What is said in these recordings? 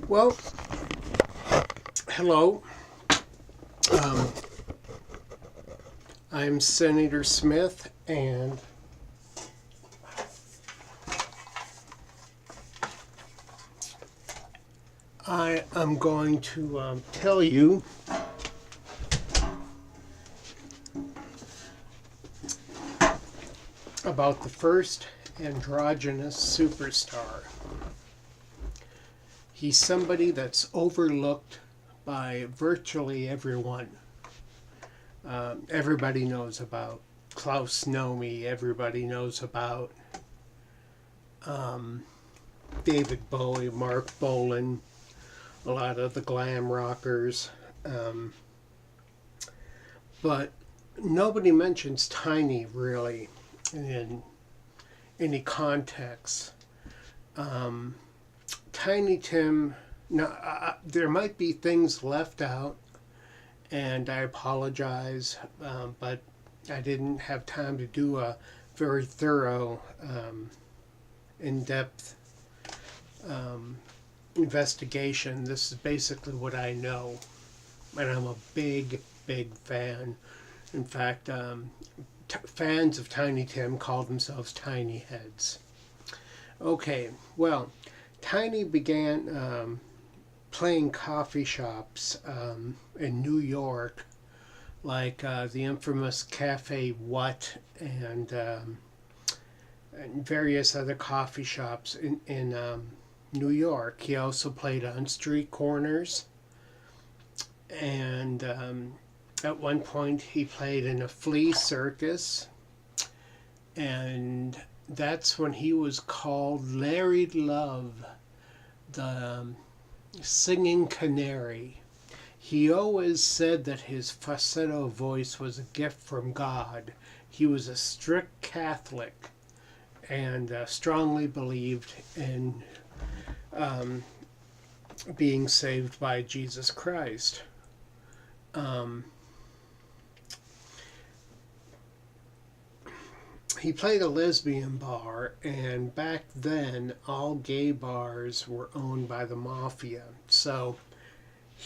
Well, hello. Um, I'm Senator Smith, and I am going to tell you about the first androgynous superstar. He's somebody that's overlooked by virtually everyone. Everybody knows about Klaus Nomi. Everybody knows about David Bowie, Mark Bolan, a lot of the glam rockers. But nobody mentions Tiny really in any context. Tiny Tim, now there might be things left out, and I apologize, but I didn't have time to do a very thorough, in-depth investigation. This is basically what I know, and I'm a big, big fan. In fact, fans of Tiny Tim call themselves Tiny Heads. Okay, well, Tiny began playing coffee shops in New York, like the infamous Cafe What and various other coffee shops in New York. He also played on street corners, and at one point he played in a flea circus, and that's when he was called Larry Love, the singing canary. He always said that his falsetto voice was a gift from God. He was a strict Catholic and strongly believed in being saved by Jesus Christ. He played a lesbian bar, and back then all gay bars were owned by the mafia. So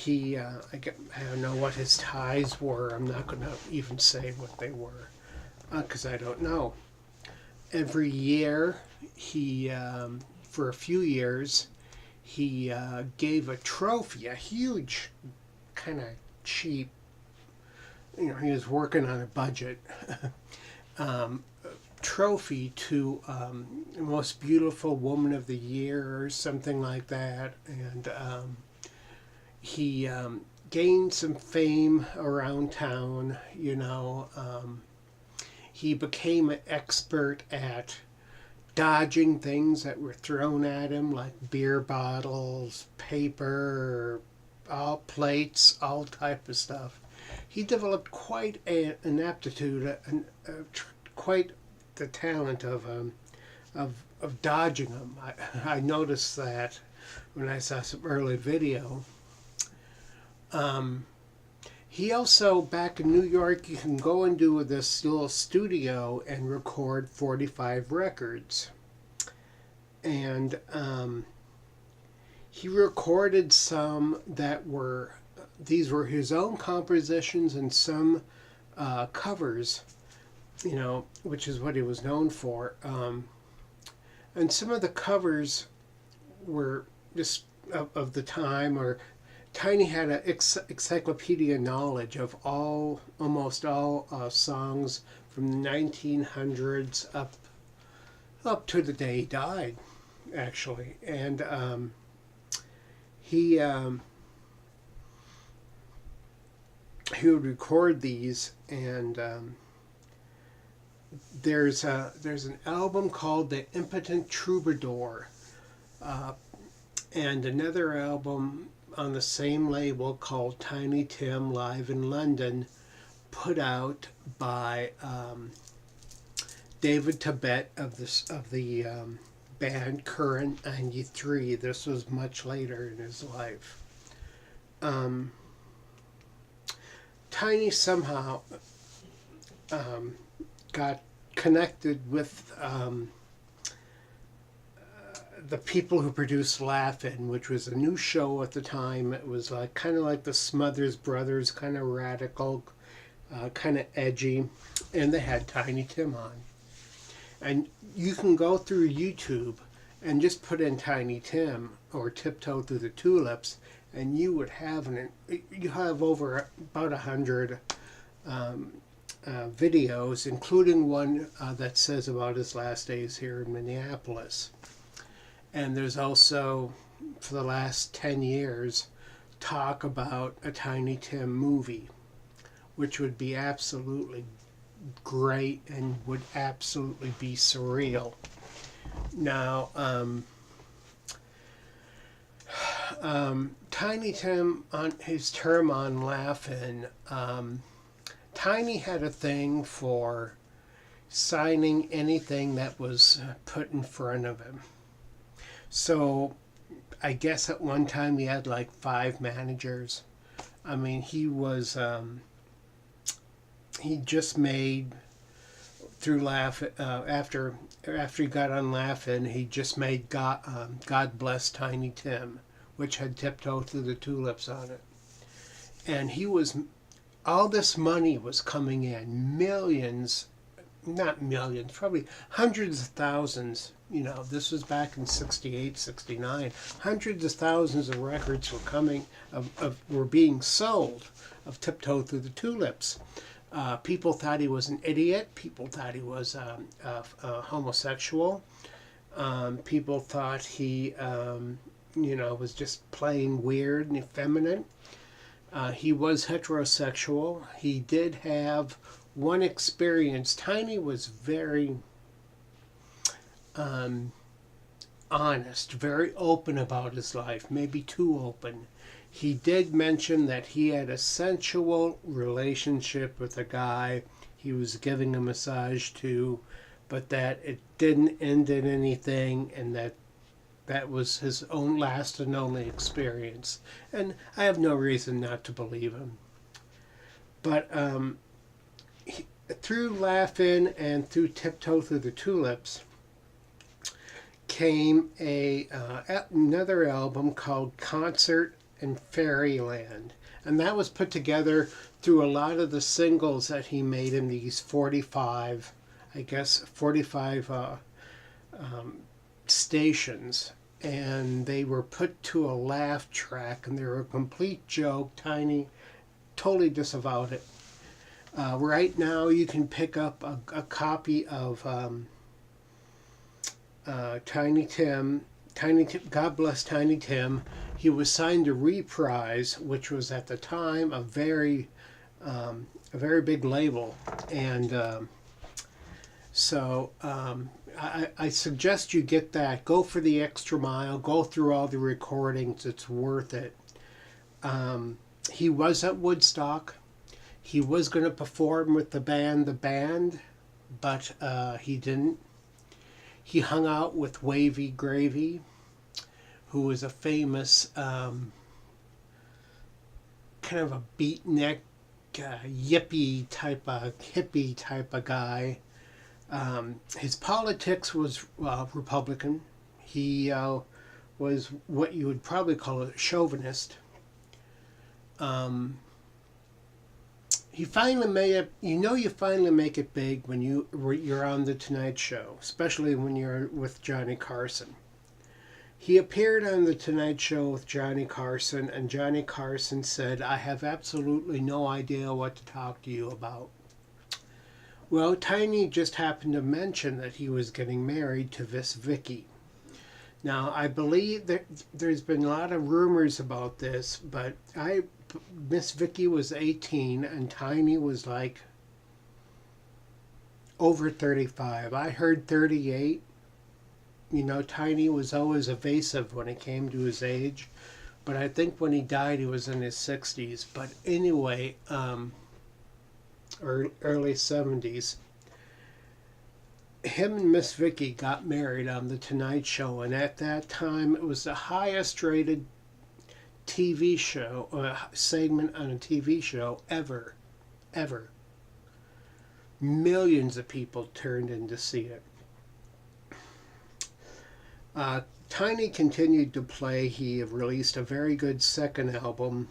I don't know what his ties were. I'm not going to even say what they were because I don't know. Every year, for a few years, he gave a trophy, a huge, kind of cheap, he was working on a budget, trophy to most beautiful woman of the year or something like that. And he gained some fame around town. He became an expert at dodging things that were thrown at him, like beer bottles, paper, all plates, all type of stuff. He developed quite an aptitude, quite the talent of dodging them. I noticed that when I saw some early video. He also, back in New York, you can go into this little studio and record 45 records. And he recorded some these were his own compositions and some covers, which is what he was known for. And some of the covers were just of the time, or Tiny had an encyclopedia knowledge of almost all songs from the 1900s up to the day he died, actually. And he would record these, and there's an album called The Impotent Troubadour, and another album on the same label called Tiny Tim Live in London, put out by David Tibet of the band Current 93. This was much later in his life. Tiny somehow got connected with the people who produced Laugh-In, which was a new show at the time. It was like kind of like the Smothers Brothers, kind of radical, kind of edgy, and they had Tiny Tim on. And you can go through YouTube and just put in Tiny Tim or Tiptoe Through the Tulips, and you would have you have over about 100 videos, including one that says about his last days here in Minneapolis. And there's also, for the last 10 years, talk about a Tiny Tim movie, which would be absolutely great and would absolutely be surreal. Now, Tiny Tim, on his term on Laugh-In, Tiny had a thing for signing anything that was put in front of him. So I guess at one time he had like 5 managers. I mean, he was, he just made through after he got on Laugh-In, he just made God Bless Tiny Tim, which had Tiptoe Through the Tulips on it. And he was, all this money was coming in, millions, not millions, probably hundreds of thousands. You know, this was back in 68, 69. Hundreds of thousands of records were coming, were being sold of Tiptoe Through the Tulips. People thought he was an idiot. People thought he was homosexual. People thought he, was just plain weird and effeminate. He was heterosexual. He did have one experience. Tiny was very honest, very open about his life, maybe too open. He did mention that he had a sensual relationship with a guy he was giving a massage to, but that it didn't end in anything, and that was his own last and only experience. And I have no reason not to believe him. But through Laugh-In and through Tiptoe Through the Tulips came another album called Concert in Fairyland. And that was put together through a lot of the singles that he made in these 45 stations. And they were put to a laugh track, and they were a complete joke. Tiny totally disavowed it. Right now you can pick up a copy of Tiny Tim, God Bless Tiny Tim. He was signed to Reprise, which was at the time a very big label, and I suggest you get that. Go for the extra mile. Go through all the recordings. It's worth it. He was at Woodstock. He was going to perform with the band, but he didn't. He hung out with Wavy Gravy, who was a famous kind of a beatnik, hippie type of guy. His politics was Republican. He was what you would probably call a chauvinist. He finally made it. You finally make it big when you're on the Tonight Show, especially when you're with Johnny Carson. He appeared on the Tonight Show with Johnny Carson, and Johnny Carson said, "I have absolutely no idea what to talk to you about." Well, Tiny just happened to mention that he was getting married to this Vicky. Now, I believe that there's been a lot of rumors about this, but Miss Vicky was 18 and Tiny was like over 35. I heard 38. Tiny was always evasive when it came to his age, but I think when he died he was in his 60s. But anyway, or early 70s. Him and Miss Vicky got married on The Tonight Show, and at that time it was the highest rated TV show, or segment on a TV show ever. Millions of people turned in to see it. Tiny continued to play. He released a very good second album,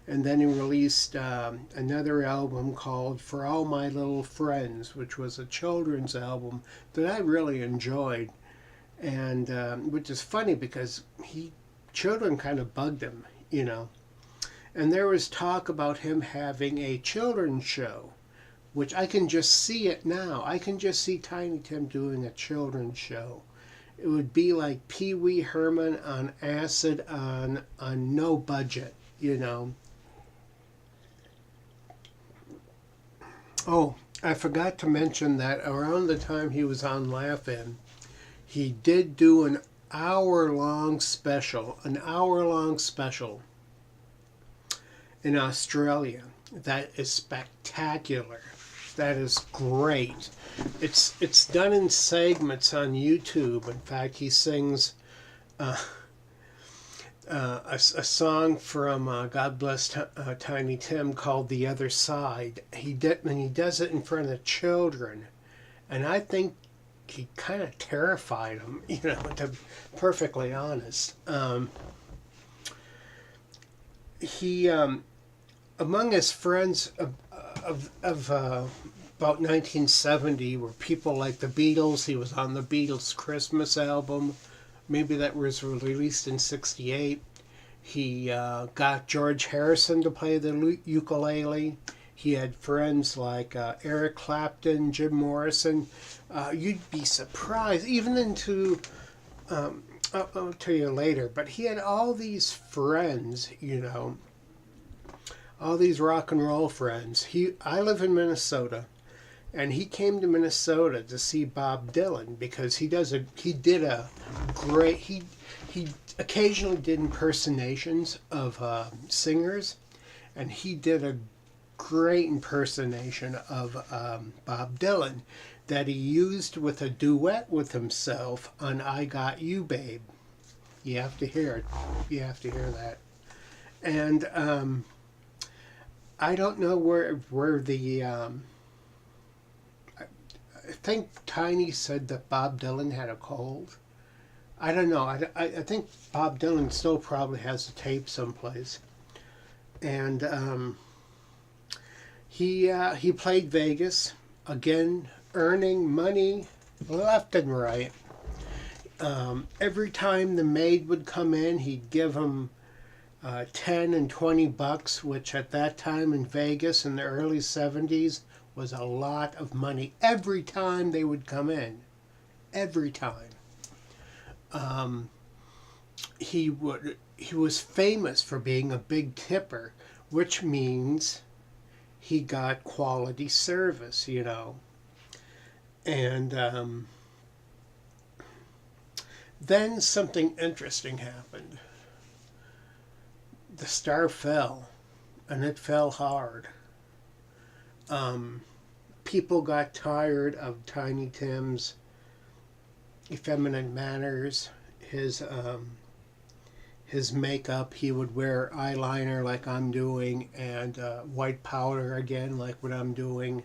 and then he released another album called For All My Little Friends, which was a children's album that I really enjoyed. And which is funny because children kind of bugged him, you know. And there was talk about him having a children's show, which I can just see it now. I can just see Tiny Tim doing a children's show. It would be like Pee Wee Herman on acid on no budget, you know. Oh, I forgot to mention that around the time he was on Laugh-In, he did do an hour-long special in Australia. That is spectacular. That is great. It's done in segments on YouTube. In fact, he sings a song from God Bless Tiny Tim called "The Other Side." He does it in front of children, and I think he kind of terrified them. You know, to be perfectly honest. He among his friends of about 1970 were people like the Beatles. He was on the Beatles' Christmas album. Maybe that was released in '68. He got George Harrison to play the ukulele. He had friends like Eric Clapton, Jim Morrison. You'd be surprised, even into, I'll tell you later, but he had all these friends, you know, all these rock and roll friends. I live in Minnesota, and he came to Minnesota to see Bob Dylan because he occasionally did impersonations of singers, and he did a great impersonation of Bob Dylan that he used with a duet with himself on "I Got You, Babe." You have to hear it. You have to hear that. And I don't know where the I think Tiny said that Bob Dylan had a cold. I don't know. I think Bob Dylan still probably has the tape someplace. And he played Vegas, again, earning money left and right. Every time the maid would come in, he'd give them 10 and 20 bucks, which at that time in Vegas in the early 70s was a lot of money. Every time they would come in. Every time. He was famous for being a big tipper, which means he got quality service, you know. And then something interesting happened. The star fell, and it fell hard. People got tired of Tiny Tim's effeminate manners, his makeup. He would wear eyeliner like I'm doing, and white powder again like what I'm doing.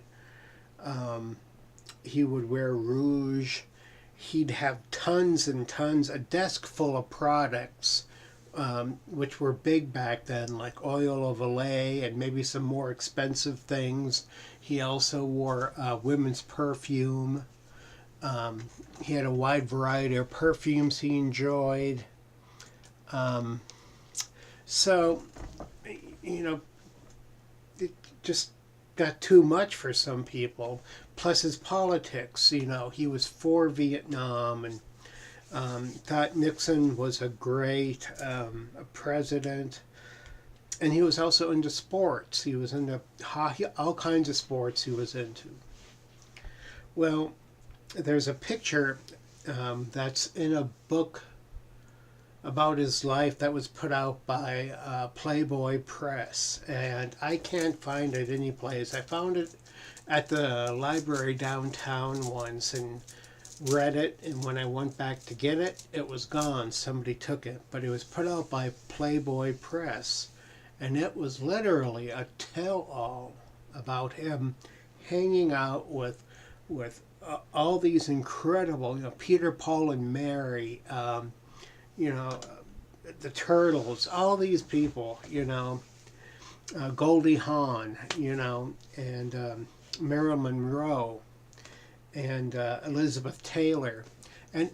He would wear rouge. He'd have tons and tons, a desk full of products, which were big back then, like oil of Olay and maybe some more expensive things. He also wore women's perfume. He had a wide variety of perfumes he enjoyed. So, you know, it just got too much for some people. Plus his politics, you know, he was for Vietnam and thought Nixon was a great president. And he was also into sports. He was into hockey, all kinds of sports he was into. Well, there's a picture that's in a book about his life that was put out by Playboy Press, and I can't find it anyplace. I found it at the library downtown once and read it, and when I went back to get it, it was gone. Somebody took it, but it was put out by Playboy Press, and it was literally a tell-all about him hanging out with all these incredible, you know, Peter, Paul, and Mary, you know, the Turtles, all these people, you know, Goldie Hawn, you know, and Marilyn Monroe, and Elizabeth Taylor. And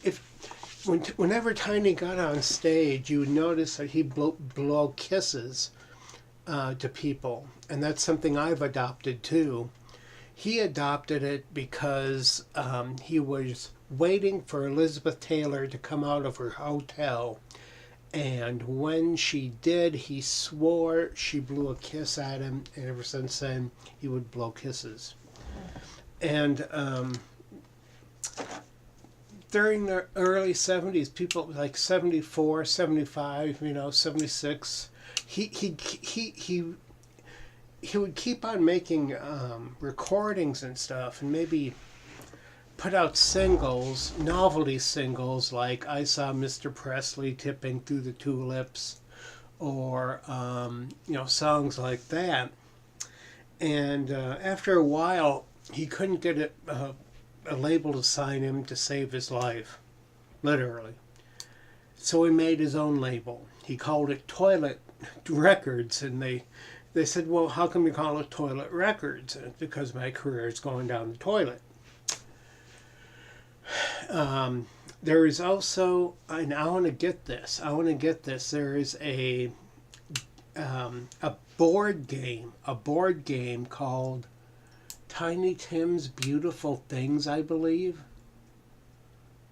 whenever Tiny got on stage, you would notice that he'd blow kisses to people, and that's something I've adopted too. He adopted it because he was waiting for Elizabeth Taylor to come out of her hotel, and when she did, he swore she blew a kiss at him, and ever since then, he would blow kisses. And during the early 70s, people like 74, 75, you know, 76, he would keep on making recordings and stuff, and maybe put out singles, novelty singles, like I Saw Mr. Presley Tipping Through the Tulips, or, you know, songs like that. And after a while, he couldn't get a label to sign him to save his life, literally. So he made his own label. He called it Toilet Records, and they said, well, how come you call it Toilet Records? And it's because my career is going down the toilet. There is also, and I want to get this, there is a board game called Tiny Tim's Beautiful Things, I believe.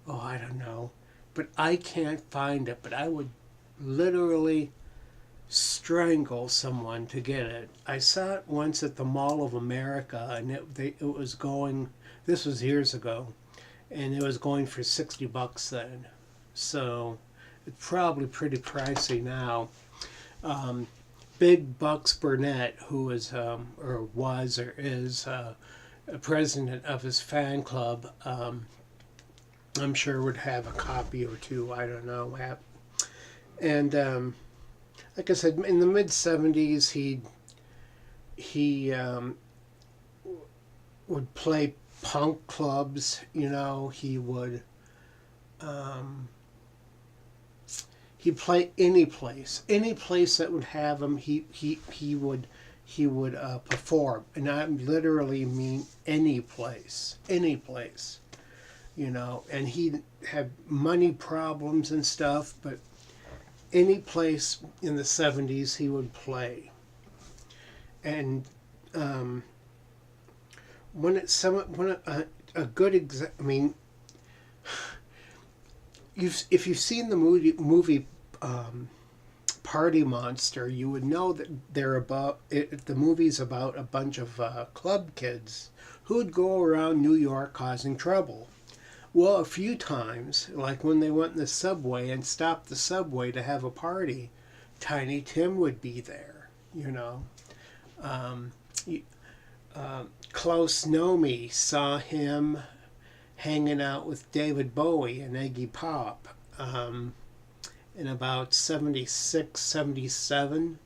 Oh, I don't know. But I can't find it, but I would literally strangle someone to get it. I saw it once at the Mall of America, and it was going, this was years ago, and it was going for $60 then. So it's probably pretty pricey now. Big Bucks Burnett, who is, or was, or is a president of his fan club, I'm sure would have a copy or two, I don't know. And like I said, in the mid-70s, he would play punk clubs, you know, he'd play any place that would have him, he would perform, and I literally mean any place, you know, and he'd have money problems and stuff, but any place in the 70s he would play. And a good example, I mean, if you've seen the movie Party Monster, you would know that the movie's about a bunch of club kids who would go around New York causing trouble. Well, a few times, like when they went in the subway and stopped the subway to have a party, Tiny Tim would be there, you know. Klaus Nomi saw him hanging out with David Bowie and Iggy Pop in about 76, 77.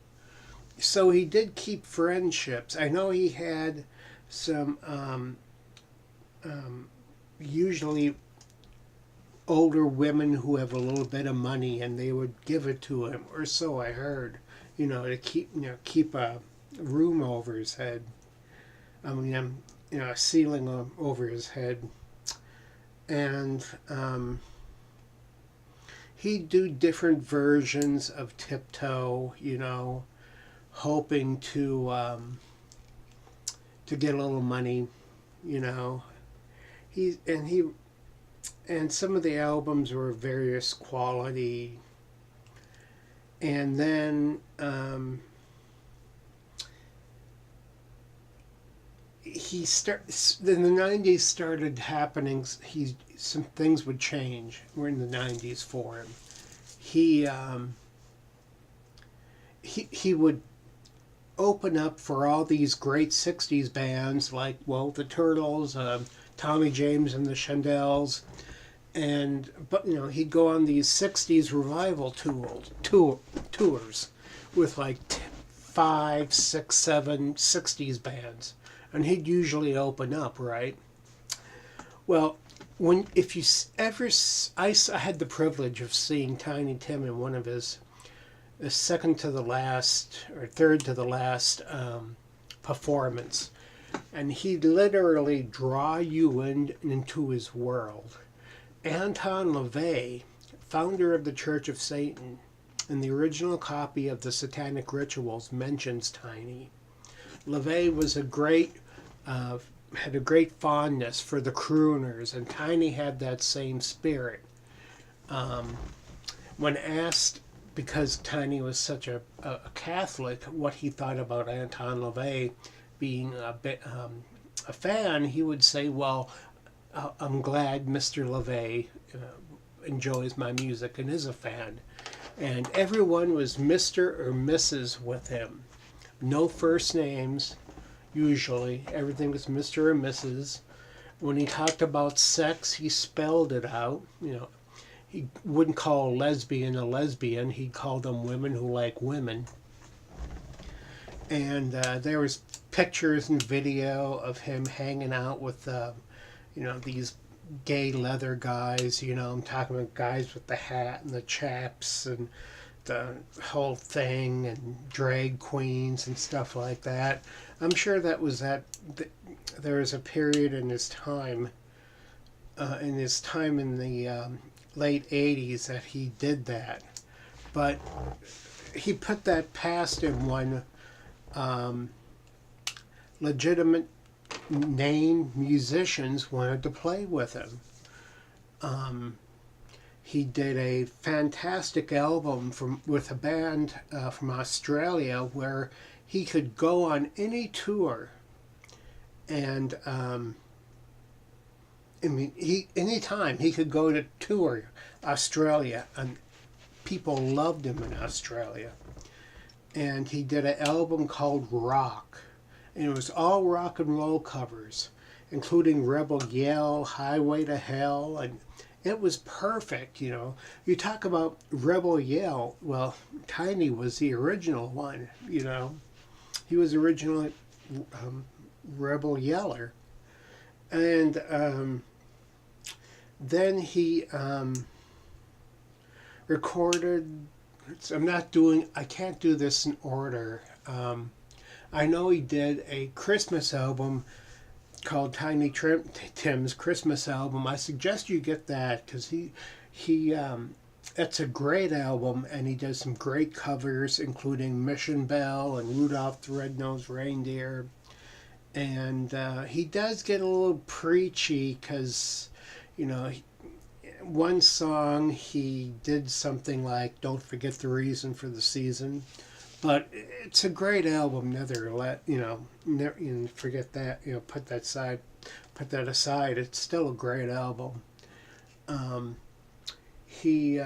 So he did keep friendships. I know he had some usually older women who have a little bit of money, and they would give it to him, or so I heard, you know, to keep a room over his head. I mean, you know, a ceiling over his head. And he'd do different versions of Tiptoe, you know, hoping to get a little money, you know. And some of the albums were of various quality. And then in the 90s started happening. Some things would change. We're in the 90s for him. He would open up for all these great 60s bands like, well, the Turtles, Tommy James and the Shondells, but you know, he'd go on these 60s revival tours with like 5, 6, 7 60s bands, and he'd usually open up, right? Well, when if you ever I had the privilege of seeing Tiny Tim in one of his the second to the last or third to the last performance, and he'd literally draw you into his world. Anton LaVey, founder of the Church of Satan, in the original copy of the Satanic Rituals, mentions Tiny. LaVey was had a great fondness for the crooners, and Tiny had that same spirit. When asked, because Tiny was such a Catholic, what he thought about Anton LaVey being a fan, he would say, "Well, I'm glad Mr. LaVey enjoys my music and is a fan." And everyone was Mr. or Mrs. with him. No first names, usually. Everything was Mr. or Mrs. When he talked about sex, he spelled it out. He wouldn't call a lesbian. He'd call them women who like women. And there was pictures and video of him hanging out with, these gay leather guys. I'm talking about guys with the hat and the chaps and the whole thing, and drag queens and stuff like that. I'm sure there was a period in his time, in the late 80s, that he did that. But he put that past him when legitimate name musicians wanted to play with him. He did a fantastic album with a band from Australia where he could go on any tour, and anytime he could go to tour Australia, and people loved him in Australia. And he did an album called Rock, and it was all rock and roll covers, including Rebel Yell, Highway to Hell, and it was perfect. You talk about Rebel Yell. Well, Tiny was the original one. He was originally Rebel Yeller, and then he recorded. I can't do this in order. I know he did a Christmas album called Tiny Tim's Christmas Album. I suggest you get that, because it's a great album, and he does some great covers, including Mission Bell and Rudolph the Red-Nosed Reindeer. And he does get a little preachy, because, one song he did something like "Don't Forget the Reason for the Season," but it's a great album. Never forget that. Put that aside. It's still a great album. He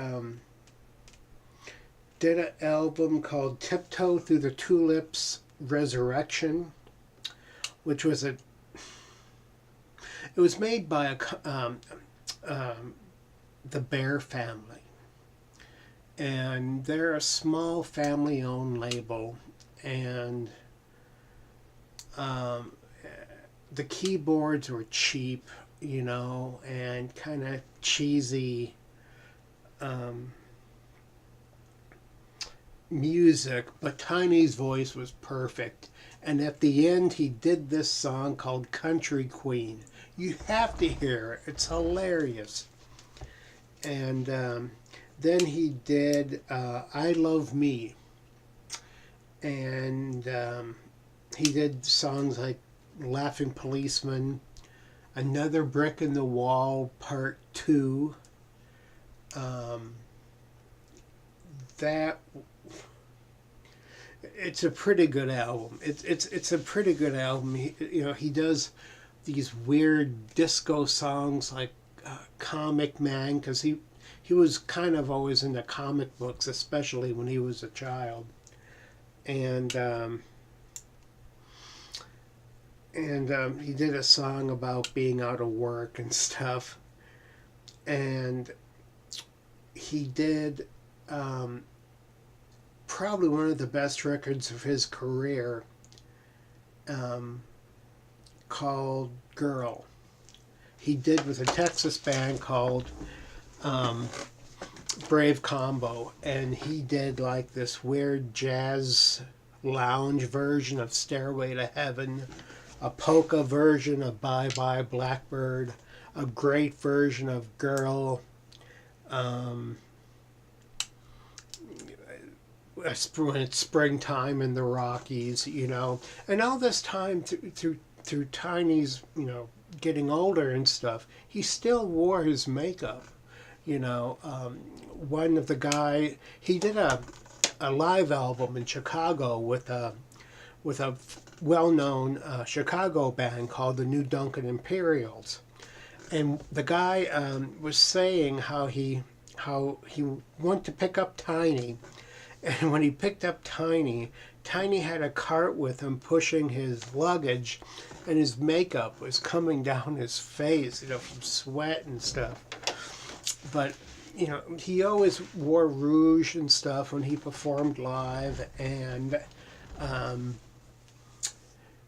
did an album called "Tiptoe Through the Tulips Resurrection," which was it was made by the Bear family, and they're a small family-owned label, and the keyboards were cheap, and kind of cheesy music, but Tiny's voice was perfect. And at the end, he did this song called "Country Queen." You have to hear it. It's hilarious. And then he did "I Love Me." And he did songs like "Laughing Policeman," "Another Brick in the Wall, Part 2. It's a pretty good album. It's a pretty good album. He does these weird disco songs like Comic Man, because he was kind of always into comic books, especially when he was a child. And he did a song about being out of work and stuff. And he did probably one of the best records of his career, called "Girl." he did with a Texas band called Brave Combo, and he did like this weird jazz lounge version of Stairway to Heaven, a polka version of Bye Bye Blackbird, a great version of Girl, when it's springtime in the Rockies, and all this time through Tiny's, getting older and stuff, he still wore his makeup. One of the guy, he did a live album in Chicago with a well-known Chicago band called the New Duncan Imperials, and the guy was saying how he went to pick up Tiny, and when he picked up Tiny had a cart with him pushing his luggage, and his makeup was coming down his face, from sweat and stuff. But, he always wore rouge and stuff when he performed live, and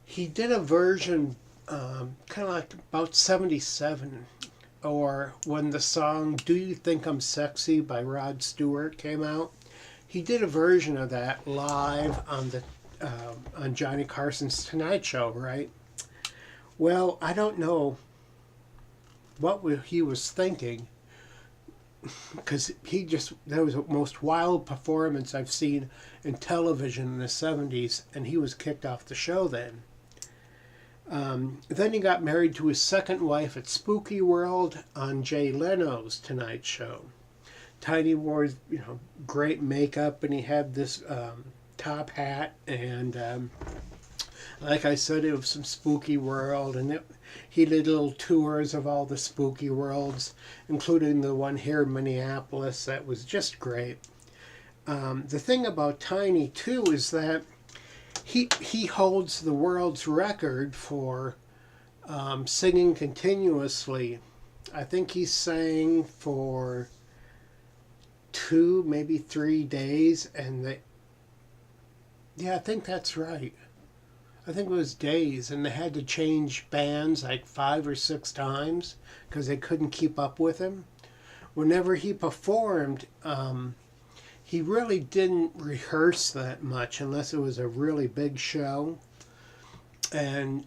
he did a version kind of like about 77, or when the song Do You Think I'm Sexy by Rod Stewart came out. He did a version of that live on Johnny Carson's Tonight Show, right? Well, I don't know what he was thinking, because that was the most wild performance I've seen in television in the 70s, and he was kicked off the show then. Then he got married to his second wife at Spooky World on Jay Leno's Tonight Show. Tiny wore, great makeup, and he had this top hat, and like I said, it was some Spooky World, and he did little tours of all the Spooky Worlds, including the one here in Minneapolis. That was just great. The thing about Tiny, too, is that he holds the world's record for singing continuously. I think he sang for 2, maybe 3 days, and I think that's right. I think it was days, and they had to change bands like 5 or 6 times because they couldn't keep up with him. Whenever he performed, he really didn't rehearse that much unless it was a really big show, and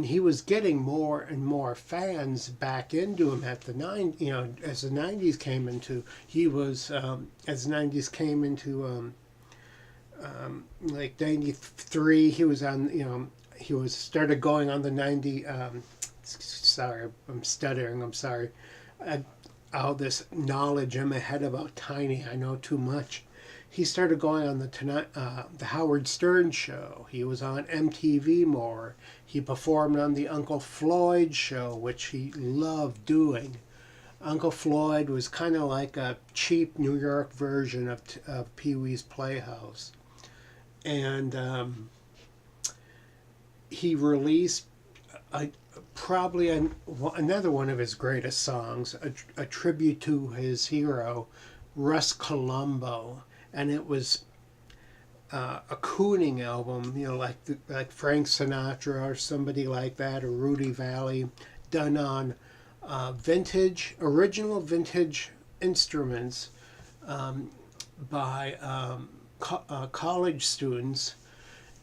he was getting more and more fans back into him at the as the 90s came into. As the 90s came into. Like 93, he was on, started going on the 90, sorry, I'm stuttering, I'm sorry. All this knowledge in my head about Tiny, I know too much. He started going on the Howard Stern show. He was on MTV more. He performed on the Uncle Floyd show, which he loved doing. Uncle Floyd was kind of like a cheap New York version of Pee-wee's Playhouse. And he released probably another one of his greatest songs, a tribute to his hero, Russ Columbo. And it was a crooning album, like Frank Sinatra or somebody like that, or Rudy Valley, done on original vintage instruments by college students,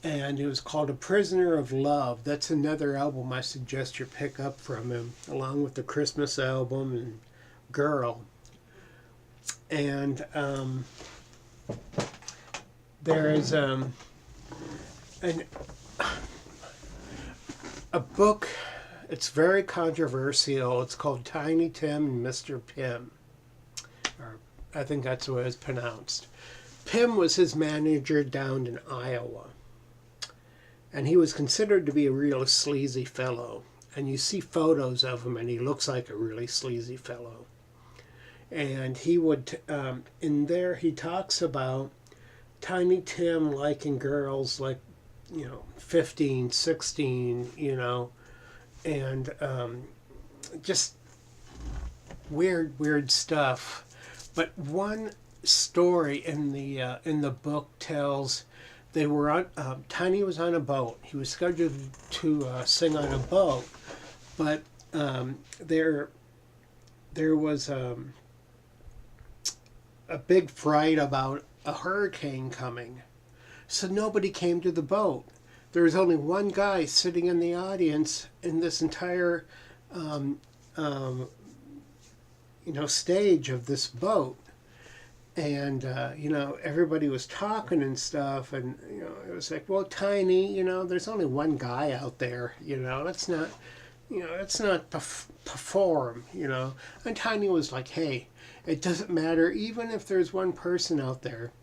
and it was called A Prisoner of Love. That's another album I suggest you pick up from him, along with the Christmas album and Girl. And there is a book. It's very controversial. It's called Tiny Tim and Mr. Pym, or I think that's the way it's pronounced. Pym was his manager down in Iowa, and he was considered to be a real sleazy fellow. And you see photos of him, and he looks like a really sleazy fellow. And he would, in there, he talks about Tiny Tim liking girls like, 15, 16, and just weird stuff. But one story in the book tells they were on Tiny was on a boat. He was scheduled to sing on a boat, but there was a big fright about a hurricane coming, so nobody came to the boat. There was only one guy sitting in the audience in this entire um, um, stage of this boat. And everybody was talking and stuff, and it was like, well, Tiny, there's only one guy out there, let's not perform. And Tiny was like, hey, it doesn't matter, even if there's one person out there,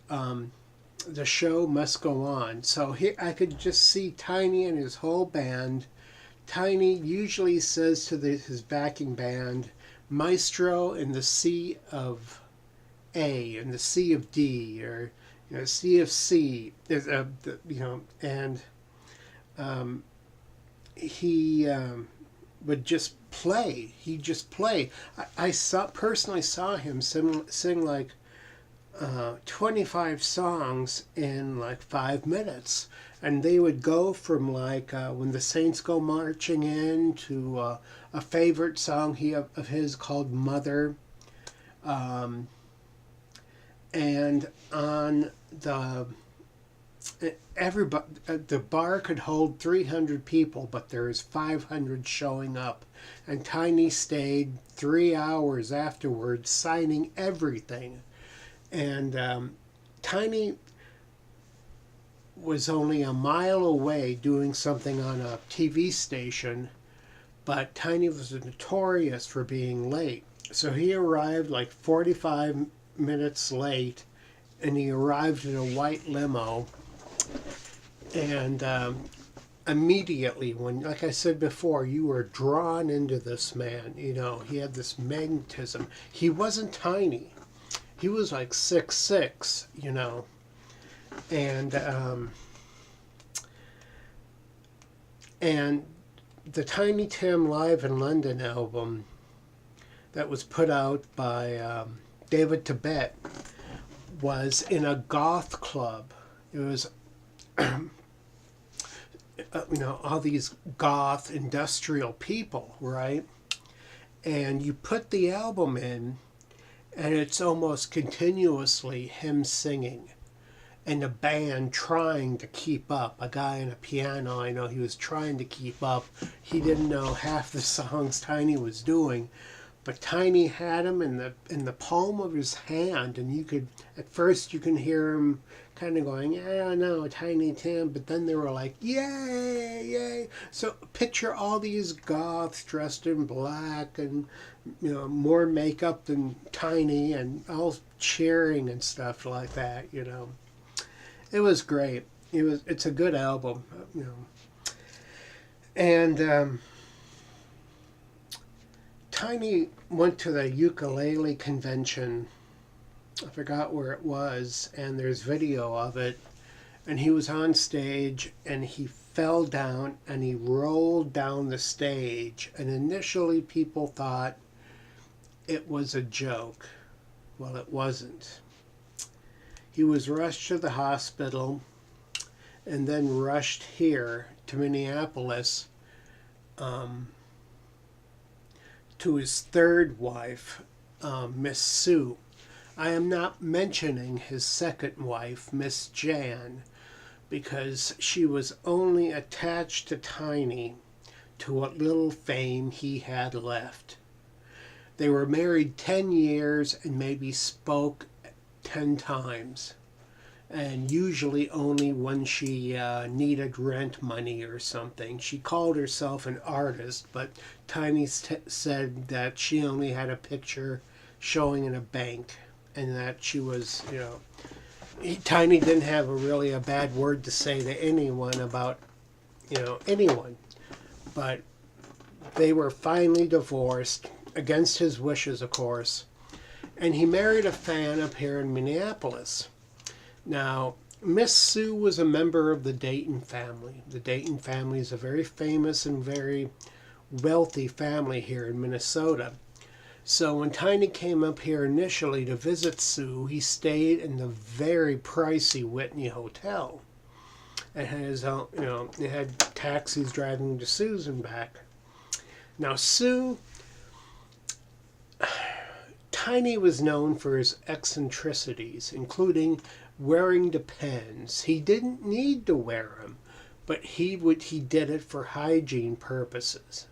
the show must go on. So here I could just see Tiny and his whole band. Tiny usually says to his backing band, Maestro in the Sea of A and the Sea of D, or Sea of C, and he would just play. He'd just play. I personally saw him sing like 25 songs in like 5 minutes, and they would go from like When the Saints Go Marching In to a favorite song of his called Mother. And on the bar could hold 300 people, but there's 500 showing up, and Tiny stayed 3 hours afterwards signing everything. And Tiny was only a mile away doing something on a TV station, but Tiny was notorious for being late. So he arrived like 45 minutes late, and he arrived in a white limo. And immediately, like I said before, you were drawn into this man. He had this magnetism. He wasn't tiny. He was like 6'6", and the Tiny Tim Live in London album that was put out by David Tibet was in a goth club. It was, all these goth industrial people, right? And you put the album in, and it's almost continuously him singing, and the band trying to keep up. A guy on a piano, I know he was trying to keep up. He didn't know half the songs Tiny was doing, but Tiny had him in the palm of his hand, and at first you can hear him kind of going, yeah, no, Tiny Tim, but then they were like, yay, yay. So picture all these goths dressed in black and, more makeup than Tiny, and all cheering and stuff like that, It was great. It's a good album, And Tiny went to the ukulele convention. I forgot where it was, and there's video of it. And he was on stage, and he fell down, and he rolled down the stage. And initially people thought it was a joke. Well, it wasn't. He was rushed to the hospital, and then rushed here to Minneapolis to his third wife, Miss Sue. I am not mentioning his second wife, Miss Jan, because she was only attached to Tiny to what little fame he had left. They were married 10 years and maybe spoke 10 times, and usually only when she needed rent money or something. She called herself an artist, but Tiny said that she only had a picture showing in a bank, and that she was, Tiny didn't have really a bad word to say to anyone about, anyone. But they were finally divorced, against his wishes, of course, and he married a fan up here in Minneapolis. Now, Miss Sue was a member of the Dayton family. The Dayton family is a very famous and very wealthy family here in Minnesota. So when Tiny came up here initially to visit Sue, he stayed in the very pricey Whitney Hotel. It had his own, it had taxis driving to Sue's and back. Now, Tiny was known for his eccentricities, including wearing Depends. He didn't need to wear them, but he did it for hygiene purposes.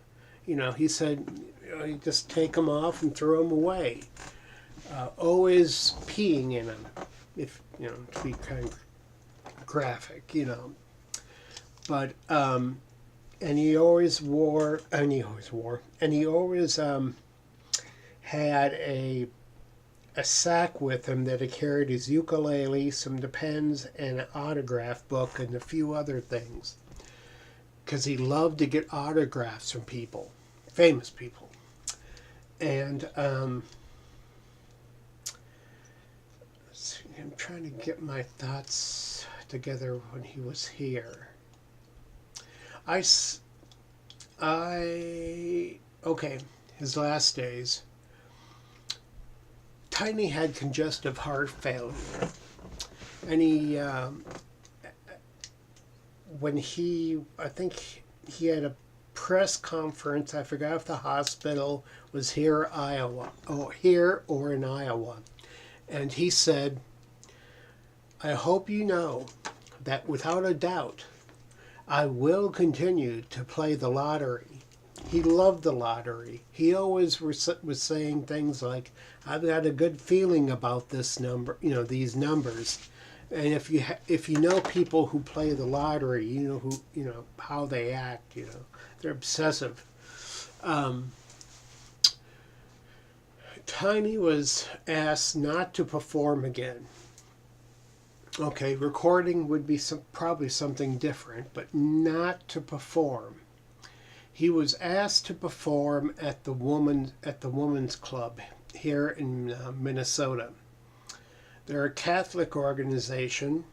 He said, you just take them off and throw them away. Always peeing in them, if to be kind of graphic, But and he always had a sack with him that he carried his ukulele, some Depends, and an autograph book, and a few other things. Because he loved to get autographs from people, famous people. And I'm trying to get my thoughts together when he was here. Okay, his last days. Tiny had congestive heart failure, and I think he had a press conference. I forgot if the hospital was here or in Iowa, and he said, "I hope you know that without a doubt, I will continue to play the lottery." He loved the lottery. He always was saying things like, "I've got a good feeling about this number, these numbers." And if you know people who play the lottery, how they act. They're obsessive. Tiny was asked not to perform again. Okay, recording would be probably something different, but not to perform. He was asked to perform at the women's club here in Minnesota. They're a Catholic organization,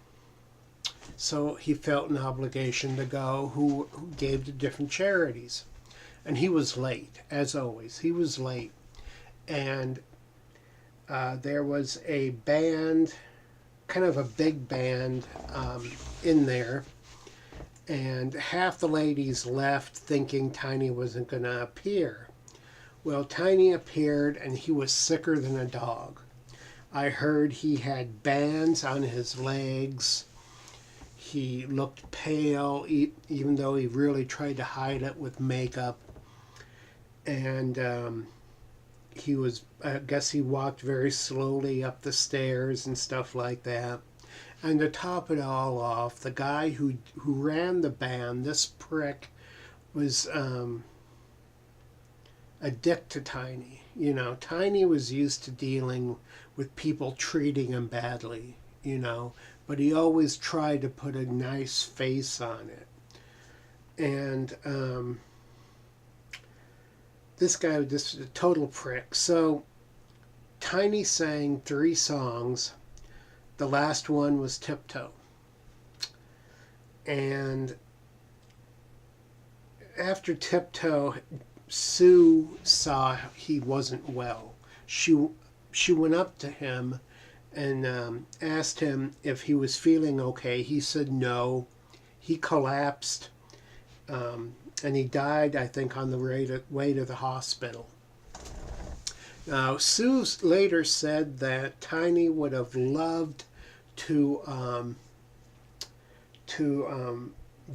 so he felt an obligation to go, who gave to different charities. And he was late, as always. He was late. And there was a band, kind of a big band, in there. And half the ladies left thinking Tiny wasn't going to appear. Well, Tiny appeared, and he was sicker than a dog. I heard he had bands on his legs. He looked pale, even though he really tried to hide it with makeup. And I guess he walked very slowly up the stairs and stuff like that. And to top it all off, the guy who ran the band, this prick, was a dick to Tiny. Tiny was used to dealing with people treating him badly, but he always tried to put a nice face on it. And this guy was just a total prick. So Tiny sang 3 songs. The last one was Tiptoe. And after Tiptoe, Sue saw he wasn't well. She went up to him and asked him if he was feeling okay. He said no. He collapsed, and he died, I think, on the way to the hospital. Now, Sue later said that Tiny would have loved to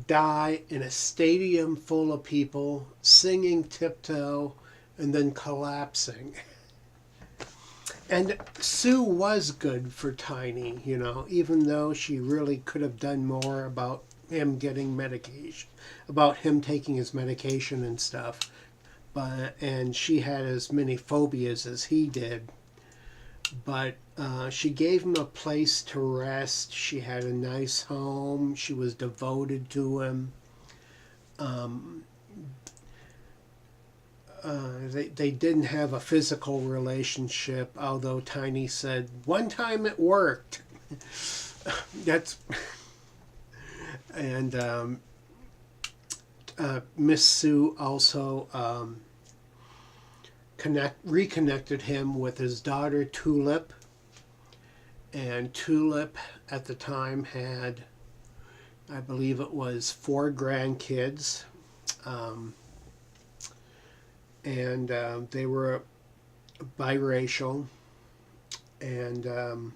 die in a stadium full of people singing Tiptoe and then collapsing. And Sue was good for Tiny, even though she really could have done more about him getting medication, about him taking his medication and stuff. And she had as many phobias as he did. But she gave him a place to rest. She had a nice home. She was devoted to him. They didn't have a physical relationship, although Tiny said, one time it worked. And Miss Sue also reconnected him with his daughter Tulip. And Tulip at the time had, I believe it was 4 grandkids. and they were biracial, and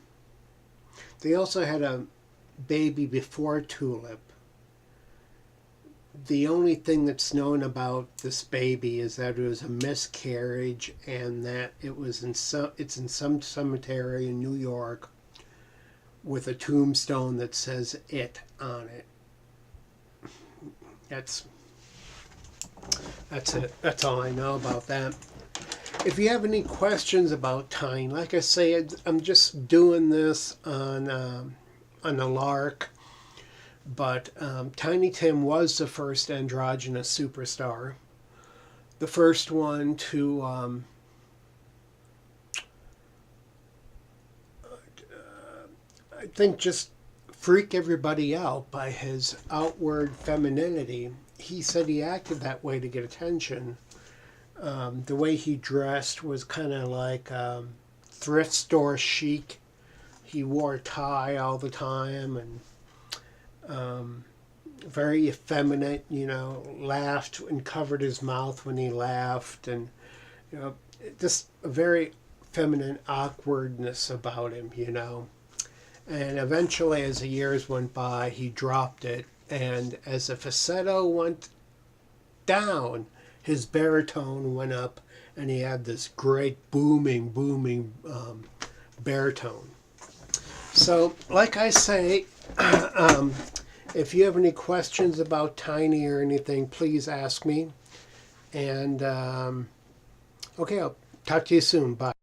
they also had a baby before Tulip. The only thing that's known about this baby is that it was a miscarriage, and that it's in some cemetery in New York with a tombstone that says "it" on it. That's it. That's all I know about that. If you have any questions about tying, like I say, I'm just doing this on a lark. But Tiny Tim was the first androgynous superstar. The first one to I think just freak everybody out by his outward femininity. He said he acted that way to get attention. The way he dressed was kind of like thrift store chic. He wore a tie all the time and very effeminate, laughed and covered his mouth when he laughed, and just a very feminine awkwardness about him, And eventually, as the years went by, he dropped it, and as the falsetto went down, his baritone went up, and he had this great booming baritone. So, like I say, if you have any questions about Tiny or anything, please ask me. And, okay, I'll talk to you soon. Bye.